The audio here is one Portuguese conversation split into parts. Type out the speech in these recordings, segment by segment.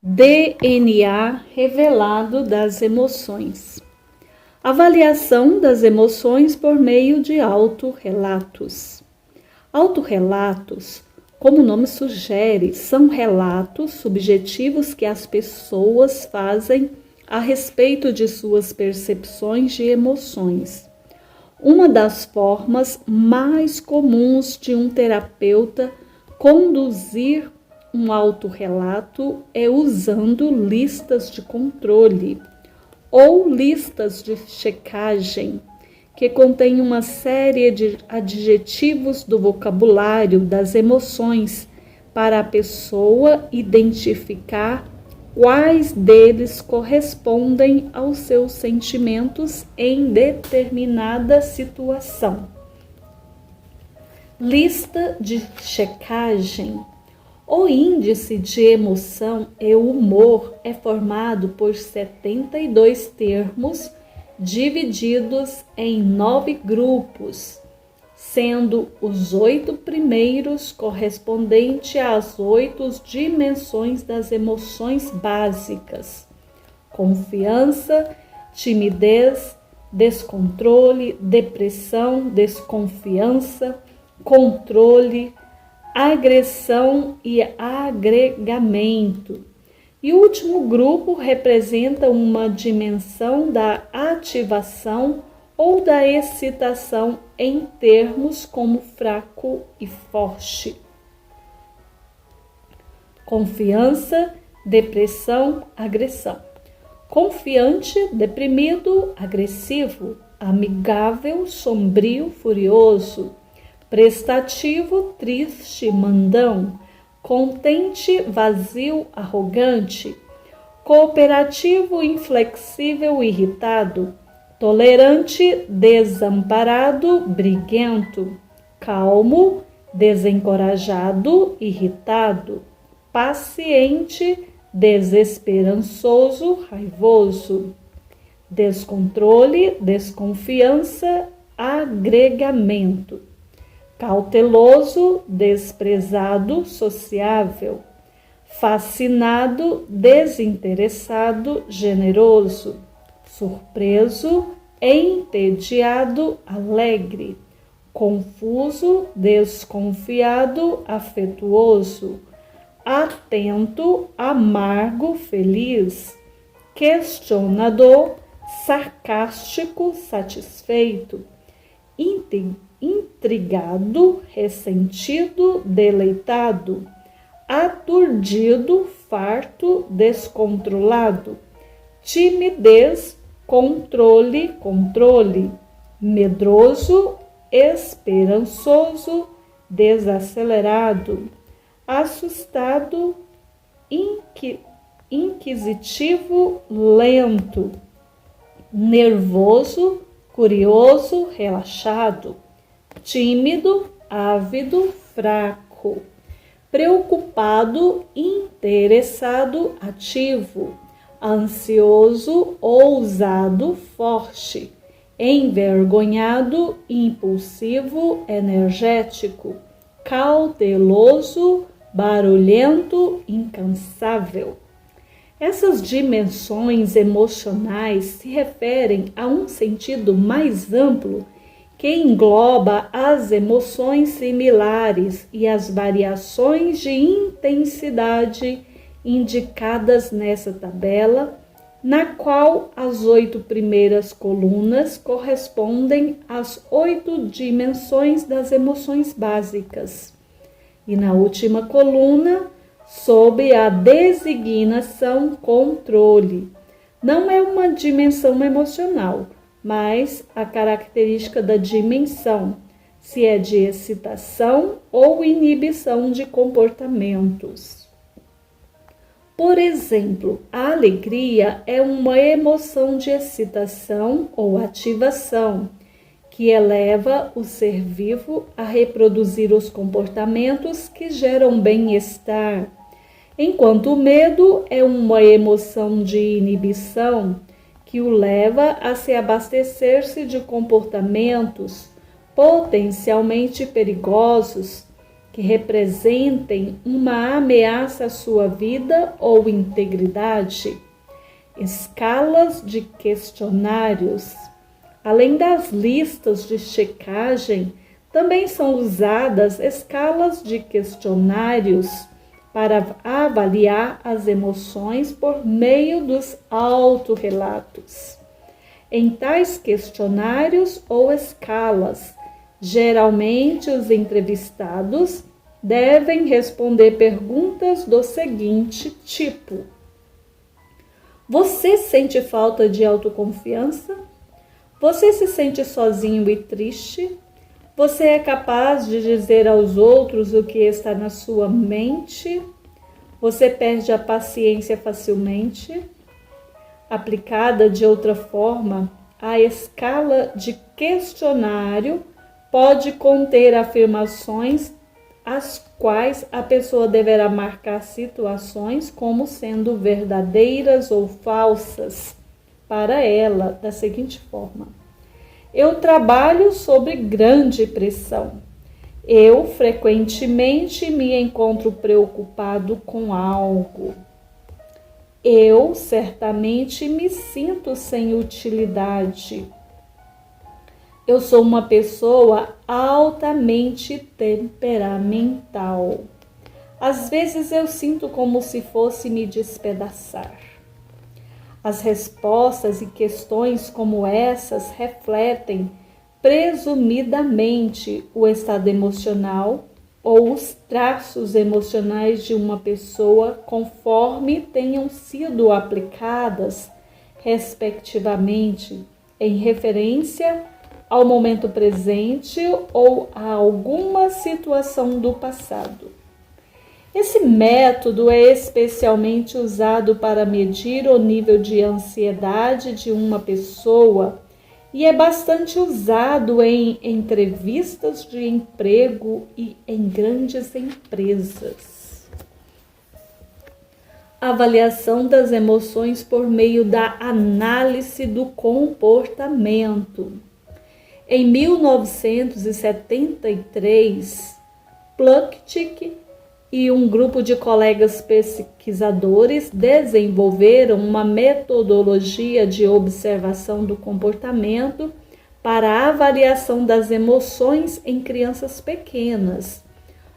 DNA revelado das emoções. Avaliação das emoções por meio de autorrelatos. Autorrelatos, como o nome sugere, são relatos subjetivos que as pessoas fazem a respeito de suas percepções de emoções. Uma das formas mais comuns de um terapeuta conduzir um autorrelato é usando listas de controle ou listas de checagem, que contém uma série de adjetivos do vocabulário das emoções para a pessoa identificar quais deles correspondem aos seus sentimentos em determinada situação. Lista de checagem. O índice de emoção e humor é formado por 72 termos divididos em 9 grupos, sendo os 8 primeiros correspondentes às 8 dimensões das emoções básicas: confiança, timidez, descontrole, depressão, desconfiança, controle, agressão e agregamento. E o último grupo representa uma dimensão da ativação ou da excitação em termos como fraco e forte. Confiança, depressão, agressão. Confiante, deprimido, agressivo. Amigável, sombrio, furioso. Prestativo, triste, mandão. Contente, vazio, arrogante. Cooperativo, inflexível, irritado. Tolerante, desamparado, briguento. Calmo, desencorajado, irritado. Paciente, desesperançoso, raivoso. Descontrole, desconfiança, agregamento. Cauteloso, desprezado, sociável. Fascinado, desinteressado, generoso. Surpreso, entediado, alegre. Confuso, desconfiado, afetuoso. Atento, amargo, feliz. Questionador, sarcástico, satisfeito. Intrigado, ressentido, deleitado. Aturdido, farto, descontrolado. Timidez, controle, medroso, esperançoso, desacelerado, assustado, inquisitivo, lento, nervoso, curioso, relaxado, tímido, ávido, fraco, preocupado, interessado, ativo, ansioso, ousado, forte, envergonhado, impulsivo, energético, cauteloso, barulhento, incansável. Essas dimensões emocionais se referem a um sentido mais amplo que engloba as emoções similares e as variações de intensidade indicadas nessa tabela, na qual as 8 primeiras colunas correspondem às 8 dimensões das emoções básicas. E na última coluna, sob a designação controle. Não é uma dimensão emocional, mas a característica da dimensão, se é de excitação ou inibição de comportamentos. Por exemplo, a alegria é uma emoção de excitação ou ativação, que eleva o ser vivo a reproduzir os comportamentos que geram bem-estar, enquanto o medo é uma emoção de inibição, que o leva a se abastecer-se de comportamentos potencialmente perigosos que representem uma ameaça à sua vida ou integridade. Escalas de questionários. Além das listas de checagem, também são usadas escalas de questionários para avaliar as emoções por meio dos autorrelatos. Em tais questionários ou escalas, geralmente os entrevistados devem responder perguntas do seguinte tipo: você sente falta de autoconfiança? Você se sente sozinho e triste? Você é capaz de dizer aos outros o que está na sua mente? Você perde a paciência facilmente? Aplicada de outra forma, a escala de questionário pode conter afirmações as quais a pessoa deverá marcar situações como sendo verdadeiras ou falsas para ela, da seguinte forma: eu trabalho sob grande pressão. Eu frequentemente me encontro preocupado com algo. Eu certamente me sinto sem utilidade. Eu sou uma pessoa altamente temperamental. Às vezes eu sinto como se fosse me despedaçar. As respostas e questões como essas refletem, presumidamente, o estado emocional ou os traços emocionais de uma pessoa conforme tenham sido aplicadas, respectivamente, em referência ao momento presente ou a alguma situação do passado. Esse método é especialmente usado para medir o nível de ansiedade de uma pessoa e é bastante usado em entrevistas de emprego e em grandes empresas. Avaliação das emoções por meio da análise do comportamento. Em 1973, Plutchik e um grupo de colegas pesquisadores desenvolveram uma metodologia de observação do comportamento para a avaliação das emoções em crianças pequenas,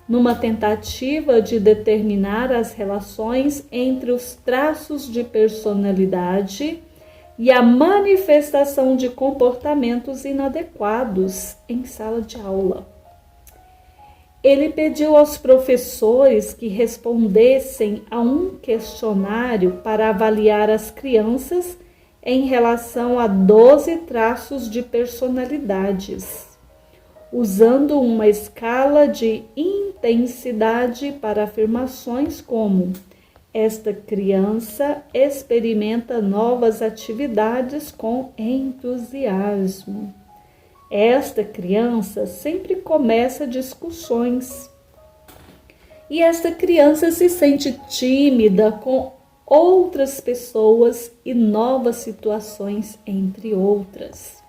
numa tentativa de determinar as relações entre os traços de personalidade e a manifestação de comportamentos inadequados em sala de aula. Ele pediu aos professores que respondessem a um questionário para avaliar as crianças em relação a 12 traços de personalidades, usando uma escala de intensidade para afirmações como: esta criança experimenta novas atividades com entusiasmo. Esta criança sempre começa discussões. E esta criança se sente tímida com outras pessoas e novas situações, entre outras.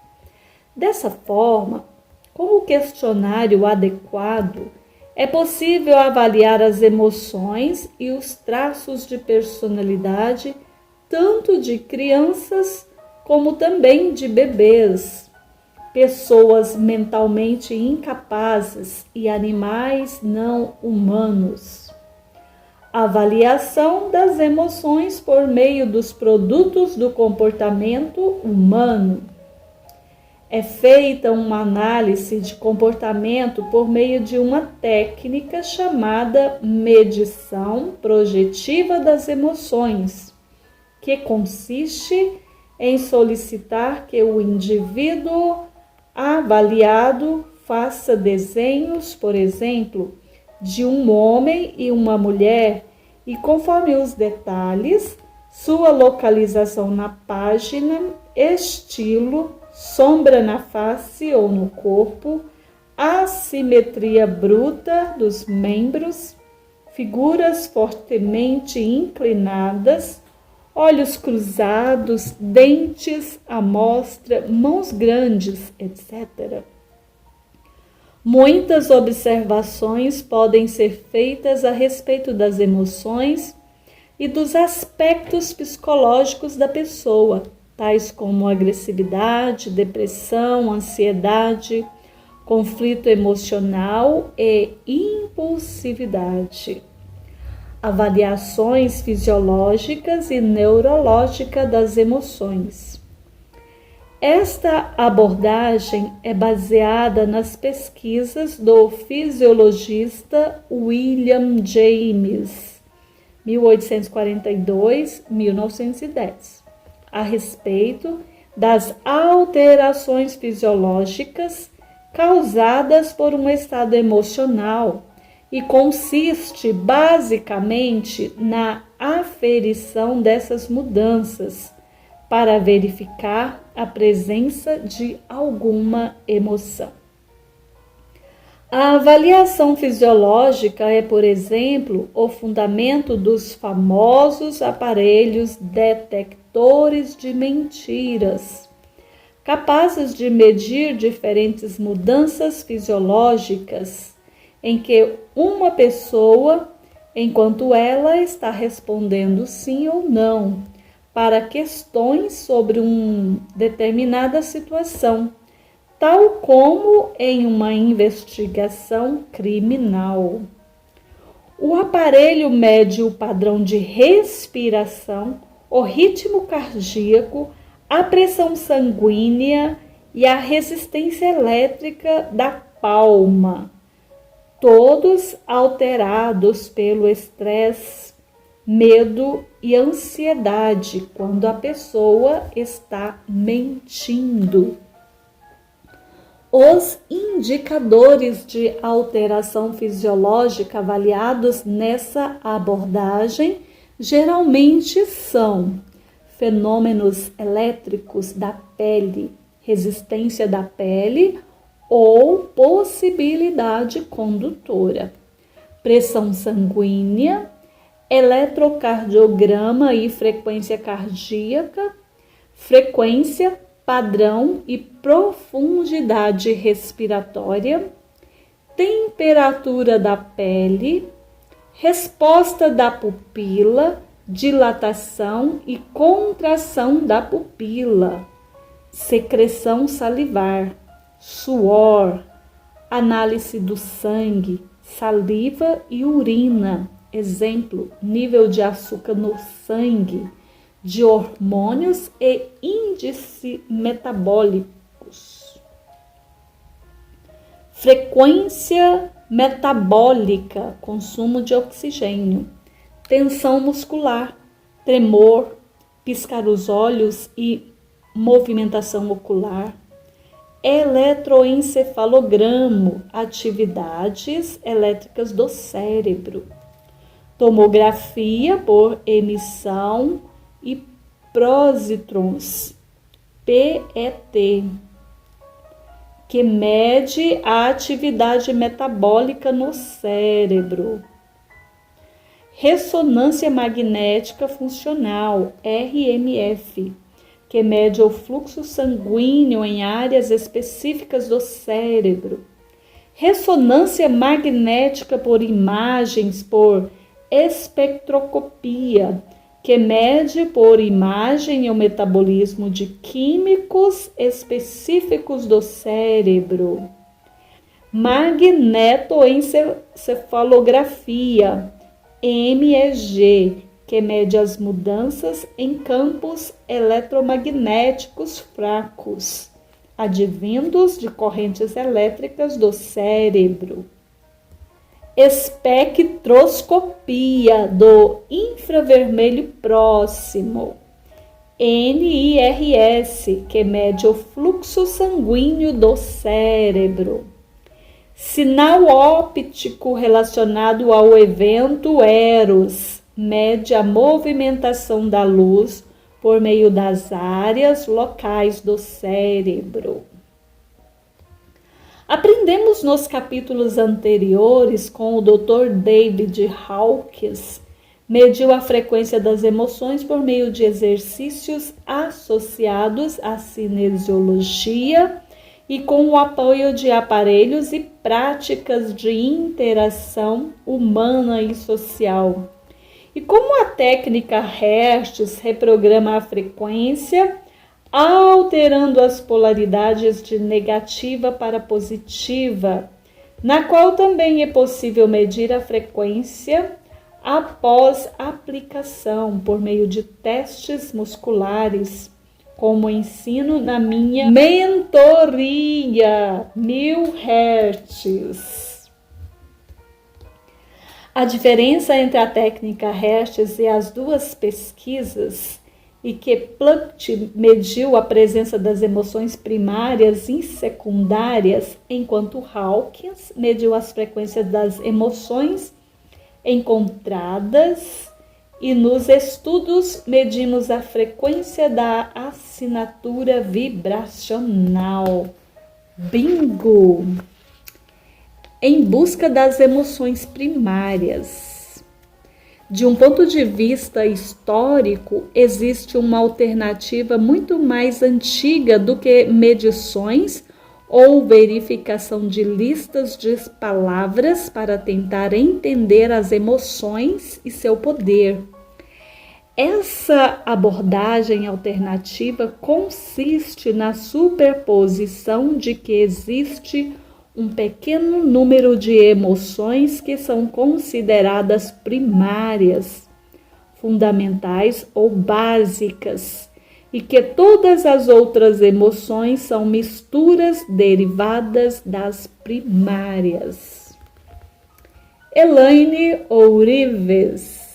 Dessa forma, com o questionário adequado, é possível avaliar as emoções e os traços de personalidade tanto de crianças como também de bebês, pessoas mentalmente incapazes e animais não humanos. Avaliação das emoções por meio dos produtos do comportamento humano. É feita uma análise de comportamento por meio de uma técnica chamada medição projetiva das emoções, que consiste em solicitar que o indivíduo avaliado faça desenhos, por exemplo, de um homem e uma mulher e, conforme os detalhes, sua localização na página, estilo, sombra na face ou no corpo, assimetria bruta dos membros, figuras fortemente inclinadas, olhos cruzados, dentes à mostra, mãos grandes, etc. Muitas observações podem ser feitas a respeito das emoções e dos aspectos psicológicos da pessoa, tais como agressividade, depressão, ansiedade, conflito emocional e impulsividade. Avaliações fisiológicas e neurológicas das emoções. Esta abordagem é baseada nas pesquisas do fisiologista William James, 1842-1910, a respeito das alterações fisiológicas causadas por um estado emocional e consiste basicamente na aferição dessas mudanças para verificar a presença de alguma emoção. A avaliação fisiológica é, por exemplo, o fundamento dos famosos aparelhos detectores de mentiras, capazes de medir diferentes mudanças fisiológicas em que uma pessoa, enquanto ela está respondendo sim ou não, para questões sobre uma determinada situação, tal como em uma investigação criminal. O aparelho mede o padrão de respiração, o ritmo cardíaco, a pressão sanguínea e a resistência elétrica da palma, todos alterados pelo estresse, medo e ansiedade quando a pessoa está mentindo. Os indicadores de alteração fisiológica avaliados nessa abordagem geralmente são fenômenos elétricos da pele, resistência da pele ou possibilidade condutora, pressão sanguínea, eletrocardiograma e frequência cardíaca, frequência, padrão e profundidade respiratória, temperatura da pele, resposta da pupila, dilatação e contração da pupila, secreção salivar, suor, análise do sangue, saliva e urina. Exemplo, nível de açúcar no sangue, de hormônios e índice metabólicos. Frequência metabólica, consumo de oxigênio, tensão muscular, tremor, piscar os olhos e movimentação ocular. Eletroencefalograma, atividades elétricas do cérebro. Tomografia por emissão e positrons, PET, que mede a atividade metabólica no cérebro. Ressonância magnética funcional, RMF, que mede o fluxo sanguíneo em áreas específicas do cérebro. Ressonância magnética por imagens por espectroscopia, que mede por imagem o metabolismo de químicos específicos do cérebro. Magnetoencefalografia, MEG, que mede as mudanças em campos eletromagnéticos fracos, advindos de correntes elétricas do cérebro. Espectroscopia do infravermelho próximo, NIRS, que mede o fluxo sanguíneo do cérebro. Sinal óptico relacionado ao evento Eros, mede a movimentação da luz por meio das áreas locais do cérebro. Aprendemos nos capítulos anteriores com o Dr. David Hawkes, mediu a frequência das emoções por meio de exercícios associados à cinesiologia e com o apoio de aparelhos e práticas de interação humana e social. E como a técnica Hertz reprograma a frequência, alterando as polaridades de negativa para positiva, na qual também é possível medir a frequência após aplicação por meio de testes musculares, como ensino na minha mentoria 1000 Hertz. A diferença entre a técnica Hertz e as duas pesquisas, e que Plunkett mediu a presença das emoções primárias e secundárias, enquanto Hawkins mediu as frequências das emoções encontradas, e nos estudos medimos a frequência da assinatura vibracional. Bingo! Em busca das emoções primárias. De um ponto de vista histórico, existe uma alternativa muito mais antiga do que medições ou verificação de listas de palavras para tentar entender as emoções e seu poder. Essa abordagem alternativa consiste na superposição de que existe um pequeno número de emoções que são consideradas primárias, fundamentais ou básicas, e que todas as outras emoções são misturas derivadas das primárias. Elaine Ourives.